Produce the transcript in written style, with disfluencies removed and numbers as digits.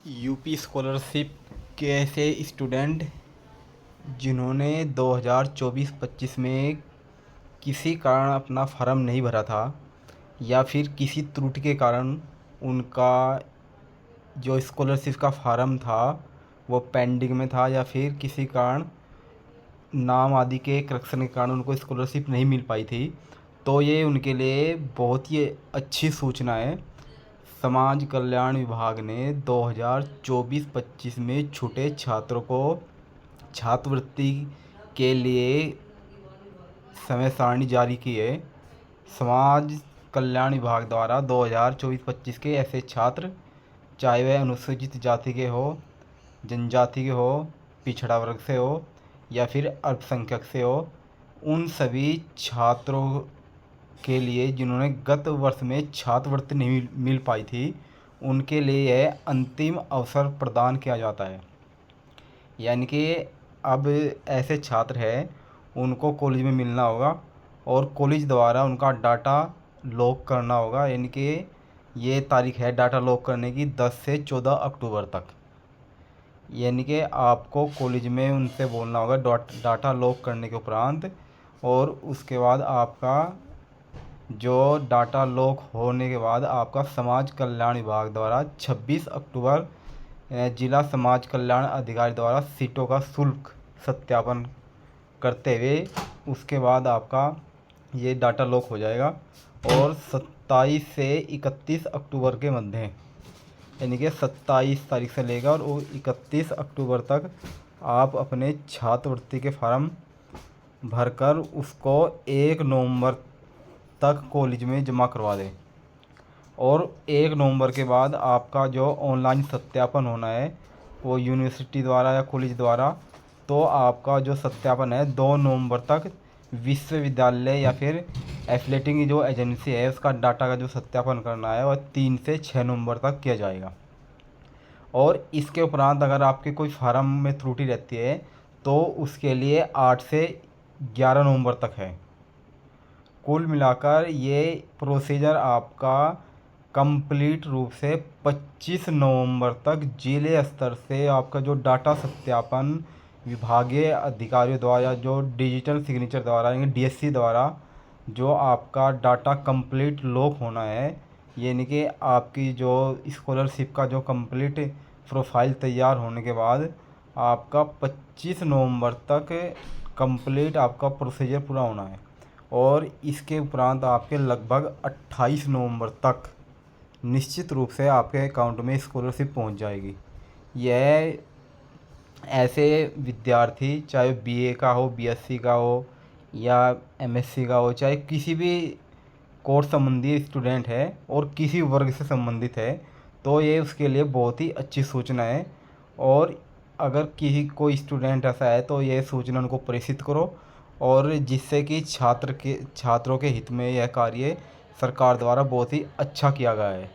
UP scholarship के ऐसे student जिन्होंने 2024-25 में किसी कारण अपना फार्म नहीं भरा था या फिर किसी त्रुटि के कारण उनका जो स्कॉलरशिप का फार्म था वो पेंडिंग में था या फिर किसी कारण नाम आदि के करेक्शन के कारण उनको स्कॉलरशिप नहीं मिल पाई थी, तो ये उनके लिए बहुत ही अच्छी सूचना है। समाज कल्याण विभाग ने 2024-25 में छूटे छात्रों को छात्रवृत्ति के लिए समय सारणी जारी की है। समाज कल्याण विभाग द्वारा 2024-25 के ऐसे छात्र, चाहे वह अनुसूचित जाति के हो, जनजाति के हो, पिछड़ा वर्ग से हो या फिर अल्पसंख्यक से हो, उन सभी छात्रों के लिए जिन्होंने गत वर्ष में छात्रवृत्ति नहीं मिल पाई थी, उनके लिए यह अंतिम अवसर प्रदान किया जाता है। यानी कि अब ऐसे छात्र हैं उनको कॉलेज में मिलना होगा और कॉलेज द्वारा उनका डाटा लॉक करना होगा। यानी कि ये तारीख है डाटा लॉक करने की 10 से 14 अक्टूबर तक। यानी कि आपको कॉलेज में उनसे बोलना होगा डाटा लॉक करने के उपरांत, और उसके बाद आपका जो डाटा लॉक होने के बाद आपका समाज कल्याण विभाग द्वारा 26 अक्टूबर जिला समाज कल्याण अधिकारी द्वारा सीटों का शुल्क सत्यापन करते हुए उसके बाद आपका ये डाटा लॉक हो जाएगा। और 27 से 31 अक्टूबर के मध्य, यानी कि 27 तारीख से लेकर और 31 अक्टूबर तक आप अपने छात्रवृत्ति के फॉर्म भरकर उसको 1 नवंबर तक कॉलेज में जमा करवा दें। और 1 नवंबर के बाद आपका जो ऑनलाइन सत्यापन होना है वो यूनिवर्सिटी द्वारा या कॉलेज द्वारा, तो आपका जो सत्यापन है 2 नवंबर तक विश्वविद्यालय या फिर एफिलेटिंग की जो एजेंसी है उसका डाटा का जो सत्यापन करना है वह 3 से 6 नवंबर तक किया जाएगा। और इसके उपरांत अगर आपके कोई फार्म में त्रुटि रहती है तो उसके लिए 8 से 11 नवंबर तक है। कुल मिलाकर ये प्रोसीजर आपका कंप्लीट रूप से 25 नवंबर तक जिले स्तर से आपका जो डाटा सत्यापन विभागीय अधिकारियों द्वारा जो डिजिटल सिग्नेचर द्वारा यानी डीएससी द्वारा जो आपका डाटा कंप्लीट लॉक होना है, यानी कि आपकी जो स्कॉलरशिप का जो कंप्लीट प्रोफाइल तैयार होने के बाद आपका 25 नवंबर तक कंप्लीट आपका प्रोसीजर पूरा होना है। और इसके उपरांत आपके लगभग 28 नवंबर तक निश्चित रूप से आपके अकाउंट में स्कॉलरशिप पहुंच जाएगी। यह ऐसे विद्यार्थी चाहे बीए का हो, बीएससी का हो या एमएससी का हो, चाहे किसी भी कोर्स संबंधी स्टूडेंट है और किसी वर्ग से संबंधित है, तो ये उसके लिए बहुत ही अच्छी सूचना है। और अगर किसी कोई स्टूडेंट ऐसा है तो यह सूचना उनको प्रेषित करो, और जिससे कि छात्रों के हित में यह कार्य सरकार द्वारा बहुत ही अच्छा किया गया है।